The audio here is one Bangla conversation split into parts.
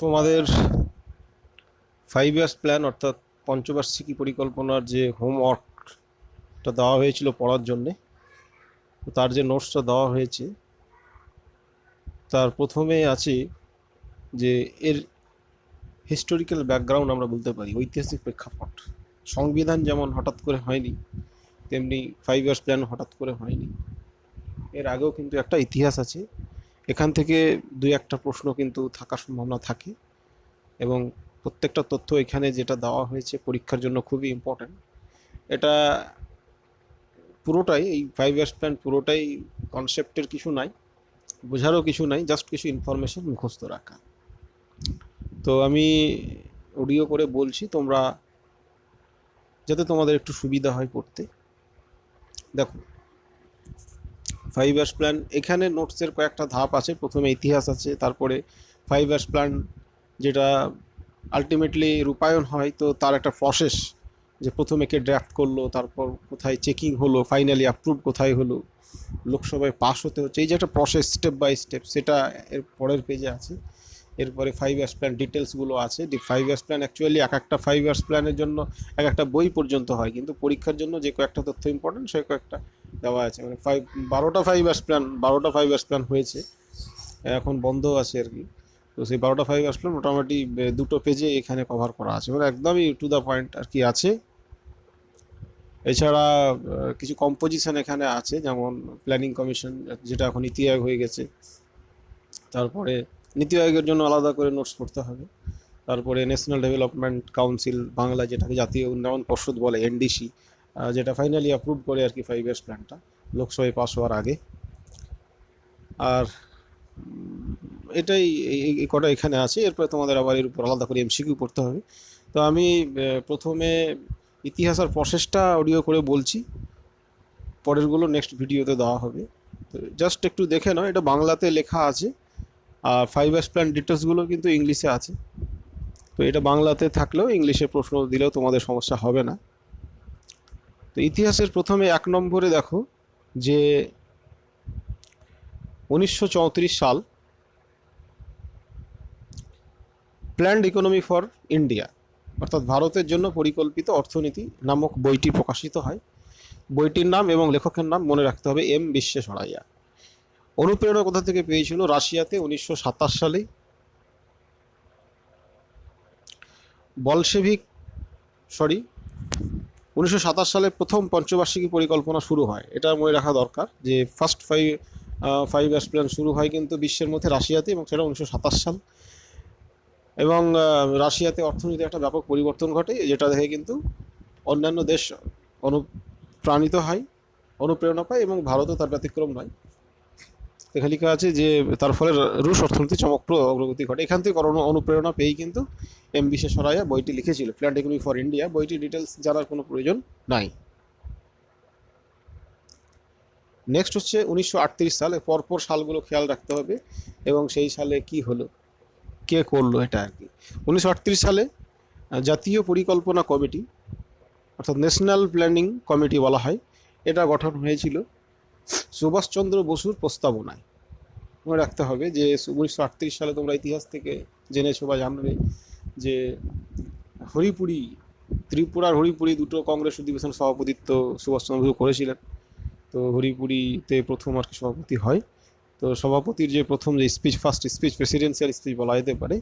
তোমাদের 5 ইয়ার্স প্ল্যান অর্থাৎ পঞ্চবার্ষিকী পরিকল্পনার যে হোমওয়ার্কটা দেওয়া হয়েছিল পড়ার জন্যে, তার যে নোটসটা দেওয়া হয়েছে তার প্রথমে আছে যে এর হিস্টোরিক্যাল ব্যাকগ্রাউন্ড আমরা বলতে পারি, ঐতিহাসিক প্রেক্ষাপট। সংবিধান যেমন হঠাৎ করে হয়নি, তেমনি 5 ইয়ার্স প্ল্যান হঠাৎ করে হয়নি। এর আগেও কিন্তু একটা ইতিহাস আছে। এখান থেকে দুই একটা প্রশ্ন কিন্তু থাকার সম্ভাবনা থাকে, এবং প্রত্যেকটা তথ্য এখানে যেটা দেওয়া হয়েছে পরীক্ষার জন্য খুবই ইম্পর্ট্যান্ট। এটা পুরোটাই, এই 5 ইয়ার্স প্ল্যান পুরোটাই কনসেপ্টের কিছু নাই, বোঝারও কিছু নাই, জাস্ট কিছু ইনফরমেশন মুখস্থ রাখা। তো আমি অডিও করে বলছি, তোমরা যাতে তোমাদের একটু সুবিধা হয় পড়তে। দেখো, 5 ইয়ার্স প্ল্যান এখানে নোটসের কয়েকটা ধাপ আছে। প্রথমে ইতিহাস আছে, তারপরে 5 ইয়ার্স প্ল্যান যেটা আলটিমেটলি রূপায়ণ হয়, তো তার একটা প্রসেস, যে প্রথমে কে ড্রাফট করলো, তারপর কোথায় চেকিং হলো, ফাইনালি অ্যাপ্রুভ কোথায় হলো, লোকসভায় পাস হতে হচ্ছে, এই যে একটা প্রসেস স্টেপ বাই স্টেপ, সেটা এর পরের পেজে আছে। এরপরে 5 ইয়ার্স প্ল্যান ডিটেলসগুলো আছে। 5 ইয়ার্স প্ল্যান অ্যাকচুয়ালি এক একটা 5 ইয়ার্স প্ল্যানের জন্য এক একটা বই পর্যন্ত হয়, কিন্তু পরীক্ষার জন্য যে কয়েকটা তথ্য ইম্পর্টেন্ট সে কয়েকটা দেওয়া আছে। মানে 12টা 5 ইয়ার্স প্ল্যান হয়েছে, এখন বন্ধ আছে আর কি। তো সেই 12টা 5 ইয়ার্স প্ল্যান মোটামুটি দুটো পেজে এখানে কভার করা আছে, মানে একদমই টু দ্য পয়েন্ট আর কি আছে। এছাড়া কিছু কম্পোজিশন এখানে আছে, যেমন প্ল্যানিং কমিশন, যেটা এখন নীতি আয়োগ হয়ে গেছে। তারপরে নীতি আয়োগের জন্য আলাদা করে নোটস পড়তে হবে। তারপরে ন্যাশনাল ডেভেলপমেন্ট কাউন্সিল, বাংলা যেটাকে জাতীয় উন্নয়ন পর্ষদ বলে, এনডিসি, যেটা ফাইনালি অ্যাপ্রুভ করে আর কি 5 ইয়ার্স প্ল্যানটা লোকসভায় পাস হওয়ার আগে। আর এটাই, এই কটা এখানে আছে। এরপরে তোমাদের আবার এর উপর আলাদা করে এমসিকিউ পড়তে হবে। তো আমি প্রথমে ইতিহাস আর প্রসেসটা অডিও করে বলছি, পরেরগুলো নেক্সট ভিডিওতে দেওয়া হবে। তো জাস্ট একটু দেখে নাও, এটা বাংলাতে লেখা আছে, আর 5 ইয়ার্স প্ল্যান ডিটেলসগুলো কিন্তু ইংলিশে আছে। তো এটা বাংলাতে থাকলেও ইংলিশে প্রশ্ন দিলেও তোমাদের সমস্যা হবে না। তো ইতিহাসের প্রথমে 1 নম্বরে দেখো যে 1934 সাল প্ল্যান্ড ইকোনমি ফর ইন্ডিয়া, অর্থাৎ ভারতের জন্য পরিকল্পিত অর্থনীতি নামক বইটি প্রকাশিত হয়। বইটির নাম এবং লেখকের নাম মনে রাখতে হবে, এম বিশ্বেশ্বরাইয়া। অনুপ্রেরণা কোথা থেকে পেয়েছিল? রাশিয়াতে 1927 সালে বলশেভিক, সরি 1927 সালে প্রথম পঞ্চবার্ষিকী পরিকল্পনা শুরু হয়। এটা মনে রাখা দরকার যে ফার্স্ট 5 ইয়ার্স প্ল্যান শুরু হয় কিন্তু বিশ্বের মধ্যে রাশিয়াতে, এবং সেটা 1927 সাল। এবং রাশিয়াতে অর্থনীতি একটা ব্যাপক পরিবর্তন ঘটে, যেটা দেখে কিন্তু অন্যান্য দেশ অনুপ্রাণিত হয়, অনুপ্রেরণা পায়, এবং ভারতও তার ব্যতিক্রম নয়। এখানে লেখা আছে যে তার ফলে রুশ অর্থনীতি চমকপ্রদ অগ্রগতি ঘটে। এখান থেকে অনুপ্রেরণা পেয়েই কিন্তু এম বিশ্বেশ্বরাইয়া বইটি লিখেছিল, প্ল্যান্ড ইকোনমি ফর ইন্ডিয়া। বইটির ডিটেলস জানার কোনো প্রয়োজন নাই। নেক্সট হচ্ছে 1938 সালে, পরপর সালগুলো খেয়াল রাখতে হবে, এবং সেই সালে কি হলো, কে করলো, এটা আর কি। 1938 সালে জাতীয় পরিকল্পনা কমিটি, অর্থাৎ ন্যাশনাল প্ল্যানিং কমিটি বলা হয়, এটা গঠন হয়েছিল সুভাষচন্দ্র বসুর প্রস্তাবনায়। মনে রাখতে হবে যে 1938 সালে, তোমরা ইতিহাস থেকে জেনেছো বা জানবে যে হরিপুরি, ত্রিপুরার হরিপুরি দুটো কংগ্রেস অধিবেশন সভাপতিত্ব সুভাষচন্দ্র বসু করেছিলেন। তো হরিপুরিতে প্রথম আর কি সভাপতি হয়। তো সভাপতির যে প্রথম যে speech, first speech, presidential speech বলা যেতে পারে,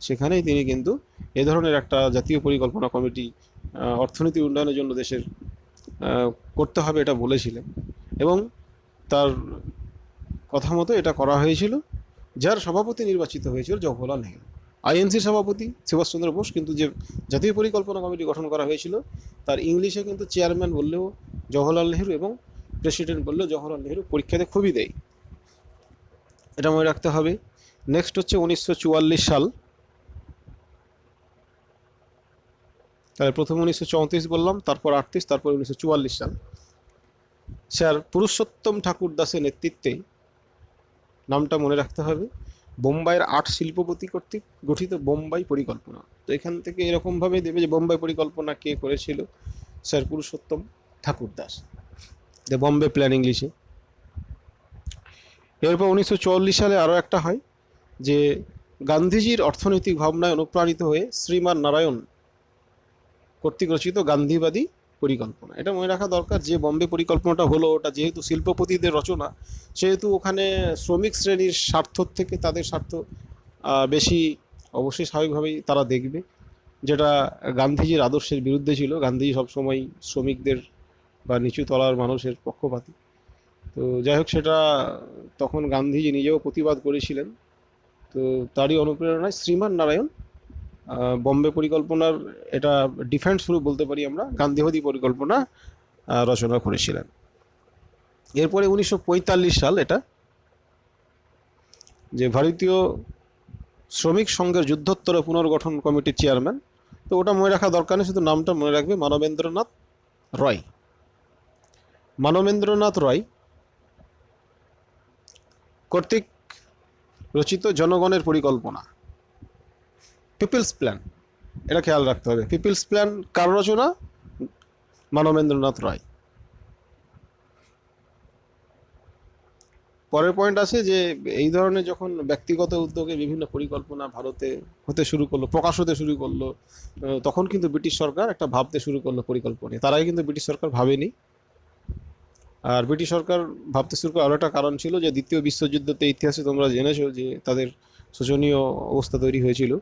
সেখানেই তিনি কিন্তু এ ধরনের একটা জাতীয় পরিকল্পনা কমিটি অর্থনীতি উন্নয়নের জন্য দেশের করতে হবে এটা বলেছিলেন। এবং তার কথা মতো এটা করা হয়েছিল। যার সভাপতি নির্বাচিত হয়েছিল জওহরলাল নেহরু, আইএনসির সভাপতি সুভাষচন্দ্র বোস, কিন্তু যে জাতীয় পরিকল্পনা কমিটি গঠন করা হয়েছিল তার ইংলিশে কিন্তু চেয়ারম্যান বললেও জওহরলাল নেহরু এবং প্রেসিডেন্ট বললেও জওহরলাল নেহরু, পরীক্ষাতে খুবই দেয়, এটা মনে রাখতে হবে। নেক্সট হচ্ছে 1944 সাল, তাহলে প্রথম 1934 বললাম, তারপর 38, তারপর 1944 সাল। স্যার পুরুষোত্তম ঠাকুর দাসের নেতৃত্বে, নামটা মনে রাখতে হবে, বোম্বাইয়ের আর্ট শিল্পপতি কর্তৃক গঠিত বোম্বাই পরিকল্পনা। তো এখান থেকে এরকমভাবে দেবে যে বোম্বাই পরিকল্পনা কে করেছিল, sir Purushottam Thakur Das, the Bombay plan ইংলিশে। এরপর 1944 সালে আরও একটা হয় যে গান্ধীজির অর্থনৈতিক ভাবনায় অনুপ্রাণিত হয়ে শ্রীমান নারায়ণ কর্তৃক রচিত গান্ধীবাদী পরিকল্পনা। এটা মনে রাখা দরকার, যে বম্বে পরিকল্পনাটা হলো ওটা যেহেতু শিল্পপতিদের রচনা, সেহেতু ওখানে শ্রমিক শ্রেণীর স্বার্থ থেকে তাদের স্বার্থ বেশি অবশ্যই স্বাভাবিকভাবেই তারা দেখবে, যেটা গান্ধীজির আদর্শের বিরুদ্ধে ছিল। গান্ধীজি সবসময় শ্রমিকদের বা নিচু তলার মানুষের পক্ষপাতী। তো যাই হোক, সেটা তখন গান্ধীজি নিজেও প্রতিবাদ করেছিলেন। তো তারই অনুপ্রেরণায় শ্রীমান নারায়ণ বম্বে পরিকল্পনার এটা ডিফেন্স শুরু বলতে পারি আমরা, গান্ধীবাদী পরিকল্পনা রচনা করেছিলেন। এরপরে 1945 সাল, এটা যে ভারতীয় শ্রমিক সংঘের যুদ্ধোত্তর পুনর্গঠন কমিটির চেয়ারম্যান, তো ওটা মনে রাখা দরকার নেই, শুধু নামটা মনে রাখবে, মানবেন্দ্রনাথ রয়। মানবেন্দ্রনাথ রয় কর্তৃক রচিত জনগণের পরিকল্পনা, পিপলস প্ল্যান, এটা খেয়াল রাখতে হবে। পিপলস প্ল্যান কার রচনা? মানবেন্দ্রনাথ রায়। পরের পয়েন্ট আছে যে এই ধরনের যখন ব্যক্তিগত উদ্যোগে বিভিন্ন পরিকল্পনা ভারতে হতে শুরু করলো, প্রকাশ হতে শুরু করলো, তখন কিন্তু ব্রিটিশ সরকার একটা ভাবতে শুরু করলো পরিকল্পনা। তার আগে কিন্তু ব্রিটিশ সরকার ভাবেনি। আর ব্রিটিশ সরকার ভাবতে শুরু করার আরও একটা কারণ ছিল যে দ্বিতীয় বিশ্বযুদ্ধতে, ইতিহাসে তোমরা জেনেছো যে তাদের শোচনীয় অবস্থা তৈরি হয়েছিল।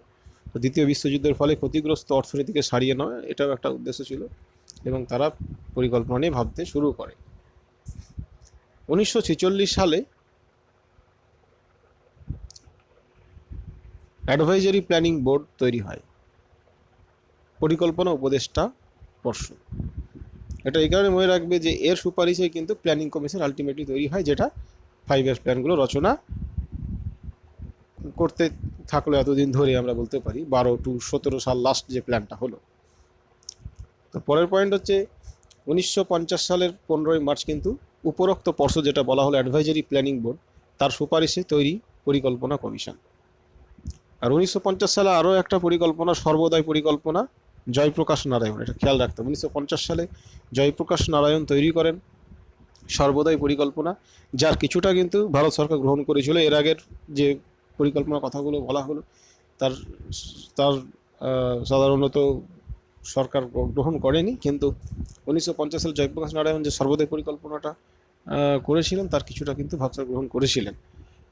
তো দ্বিতীয় বিশ্বযুদ্ধের ফলে ক্ষতিগ্রস্ত অর্থনীতিকে সারিয়ে নেওয়া, এটাও একটা উদ্দেশ্য ছিল, এবং তারা পরিকল্পনা নিয়ে ভাবতে শুরু করে। 1946 সালে অ্যাডভাইজারি প্ল্যানিং বোর্ড তৈরি হয়, পরিকল্পনা উপদেষ্টা পর্ষদ। এটা এই কারণে মনে রাখবে যে এর সুপারিশে কিন্তু প্ল্যানিং কমিশন আলটিমেটলি তৈরি হয়, যেটা 5 ইয়ার্স প্ল্যানগুলো রচনা করতে থাকলো এতদিন ধরে, আমরা বলতে পারি 12 to 17 সাল লাস্ট যে প্ল্যানটা হলো। তো পরের পয়েন্ট হচ্ছে 1950 সালের 15ই মার্চ কিন্তু উপরোক্ত পর্ষদ, যেটা বলা হলো অ্যাডভাইজারি প্ল্যানিং বোর্ড, তার সুপারিশে তৈরি পরিকল্পনা কমিশন। আর 1950 সালে আরও একটা পরিকল্পনা, সর্বোদয় পরিকল্পনা, জয়প্রকাশ নারায়ণ। এটা খেয়াল রাখতে হবে, 1950 সালে জয়প্রকাশ নারায়ণ তৈরি করেন সর্বোদয় পরিকল্পনা, যার কিছুটা কিন্তু ভারত সরকার গ্রহণ করেছিল। এর আগের যে পরিকল্পনার কথাগুলো বলা হলো, তার তার সাধারণত সরকার গ্রহণ করেনি, কিন্তু 1950 সালে জয়প্রকাশ নারায়ণ যে সর্বোদয় পরিকল্পনাটা করেছিলেন, তার কিছুটা কিন্তু ভারত সরকার গ্রহণ করেছিলেন।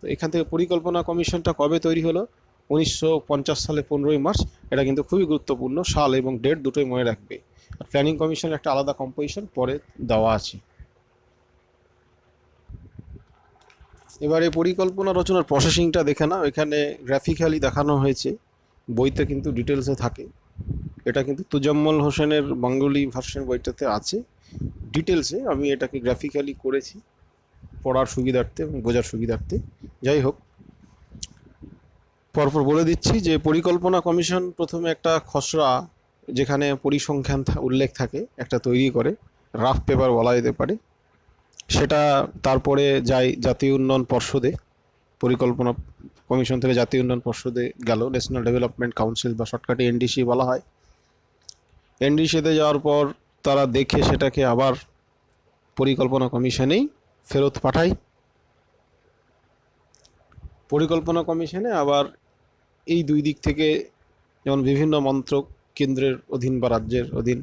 তো এখান থেকে পরিকল্পনা কমিশনটা কবে তৈরি হলো? 1950 সালে 15ই মার্চ। এটা কিন্তু খুবই গুরুত্বপূর্ণ, সাল এবং ডেট দুটোই মনে রাখবে। আর প্ল্যানিং কমিশনের একটা আলাদা কম্পোজিশন পরে দেওয়া আছে। এবারে পরিকল্পনা রচনার প্রসেসিংটা দেখে নাও। এখানে গ্রাফিক্যালি দেখানো হয়েছে, বইতে কিন্তু ডিটেলসে থাকে। এটা কিন্তু তুজাম্মল হোসেনের বাঙ্গুলি ভার্সন বইটাতে আছে ডিটেলসে, আমি এটাকে গ্রাফিক্যালি করেছি পড়ার সুবিধার্থে এবং বোঝার সুবিধার্থে। যাই হোক, পরপর বলে দিচ্ছি যে পরিকল্পনা কমিশন প্রথমে একটা খসড়া, যেখানে পরিসংখ্যান উল্লেখ থাকে, একটা তৈরি করে, রাফ পেপার বলা যেতে পারে। সেটা তারপরে যায় জাতীয় উন্নয়ন পর্ষদে, পরিকল্পনা কমিশন থেকে জাতীয় উন্নয়ন পর্ষদে গেল, ন্যাশনাল ডেভেলপমেন্ট কাউন্সিল বা শর্টকাটে এনডিসি বলা হয়। এনডিসিতে যাওয়ার পর তারা দেখে সেটাকে আবার পরিকল্পনা কমিশনেই ফেরত পাঠায়। পরিকল্পনা কমিশনে আবার এই দুই দিক থেকে, যেমন বিভিন্ন মন্ত্রক কেন্দ্রের অধীন বা রাজ্যের অধীন,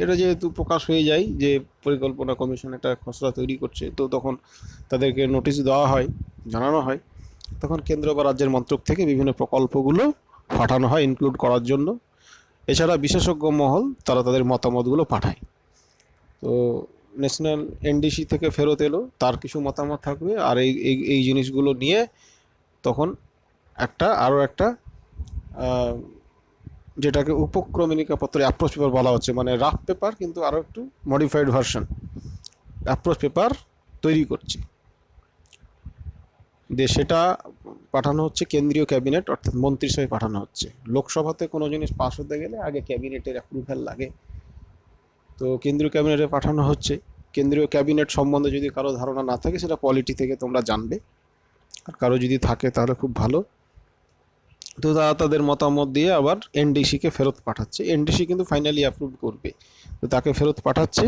এটা যেহেতু প্রকাশ হয়ে যায় যে পরিকল্পনা কমিশন একটা খসড়া তৈরি করছে, তো তখন তাদেরকে নোটিশ দেওয়া হয়, জানানো হয়। তখন কেন্দ্র বা রাজ্যের মন্ত্রক থেকে বিভিন্ন প্রকল্পগুলো পাঠানো হয় ইনক্লুড করার জন্য। এছাড়া বিশেষজ্ঞ মহল তারা তাদের মতামতগুলো পাঠায়। তো ন্যাশনাল এনডিসি থেকে ফেরত এলো, তার কিছু মতামত থাকবে, আর এই জিনিসগুলো নিয়ে তখন আরও একটা যেটাকে উপক্রমণিকা পত্র, অ্যাপ্রোচ পেপার বলা হচ্ছে, মানে রাফ পেপার কিন্তু আরও একটু মডিফাইড ভার্সন, অ্যাপ্রোচ পেপার তৈরি করছে। দিয়ে সেটা পাঠানো হচ্ছে কেন্দ্রীয় ক্যাবিনেট, অর্থাৎ মন্ত্রিসভায় পাঠানো হচ্ছে। লোকসভাতে কোনো জিনিস পাস হতে গেলে আগে ক্যাবিনেটের অ্যাপ্রুভ্যাল লাগে, তো কেন্দ্রীয় ক্যাবিনেটে পাঠানো হচ্ছে। কেন্দ্রীয় ক্যাবিনেট সম্বন্ধে যদি কারো ধারণা না থাকে, সেটা পলিটি থেকে তোমরা জানবে, আর কারো যদি থাকে তাহলে খুব ভালো। তো তারা তাদের মতামত দিয়ে আবার এনডিসিকে ফেরত পাঠাচ্ছে। এনডিসি কিন্তু ফাইনালি অ্যাপ্রুভ করবে, তো তাকে ফেরত পাঠাচ্ছে।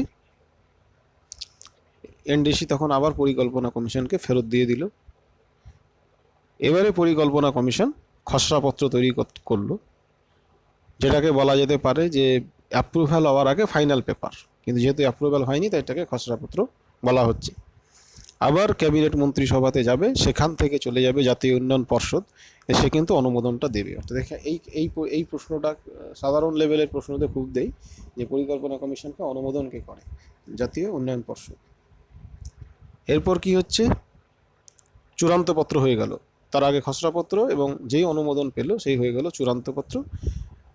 এনডিসি তখন আবার পরিকল্পনা কমিশনকে ফেরত দিয়ে দিল। এবারে পরিকল্পনা কমিশন খসড়াপত্র তৈরি করলো, যেটাকে বলা যেতে পারে যে অ্যাপ্রুভাল হওয়ার আগে ফাইনাল পেপার, কিন্তু যেহেতু অ্যাপ্রুভাল হয়নি তাই এটাকে খসড়াপত্র বলা হচ্ছে। আবার ক্যাবিনেট মন্ত্রিসভাতে যাবে, সেখান থেকে চলে যাবে জাতীয় উন্নয়ন পর্ষদ, সে কিন্তু অনুমোদনটা দেবে। অর্থাৎ দেখে এই প্রশ্নটা সাধারণ লেভেলের প্রশ্নতে খুব দেই, যে পরিকল্পনা কমিশনকে অনুমোদন কে করে? জাতীয় উন্নয়ন পর্ষদ। এরপর কি হচ্ছে, চূড়ান্ত পত্র হয়ে গেল, তার আগে খসড়াপত্র, এবং যেই অনুমোদন পেল সেই হয়ে গেল চূড়ান্ত পত্র।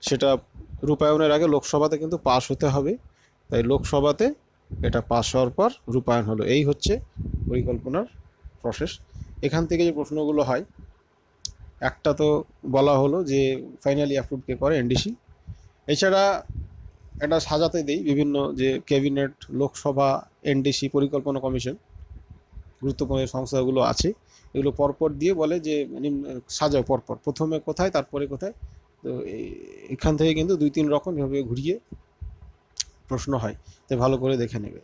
সেটা রূপায়ণের আগে লোকসভাতে কিন্তু পাশ হতে হবে, তাই লোকসভাতে এটা পাশ হওয়ার পর রূপায়ণ হলো। এই হচ্ছে পরিকল্পনার প্রসেস। এখান থেকে যে প্রশ্নগুলো হয়, একটা তো বলা হলো যে ফাইনালি অ্যাপ্রুভ কে করে, এনডিসি। এছাড়া এটা সাজাতে দেই বিভিন্ন, যে ক্যাবিনেট, লোকসভা, এনডিসি, পরিকল্পনা কমিশন, গুরুত্বপূর্ণ সংস্থাগুলো আছে, এগুলো পরপর দিয়ে বলে যে সাজাও পরপর, প্রথমে কোথায় তারপরে কোথায়। তো এখান থেকে কিন্তু 2-3 রকম এভাবে ঘুরিয়ে প্রশ্ন হয়, তাই ভালো করে দেখে নেবে।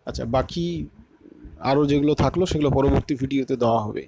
আচ্ছা, বাকি আরও যেগুলো থাকলো সেগুলো পরবর্তী ভিডিওতে দেওয়া হবে।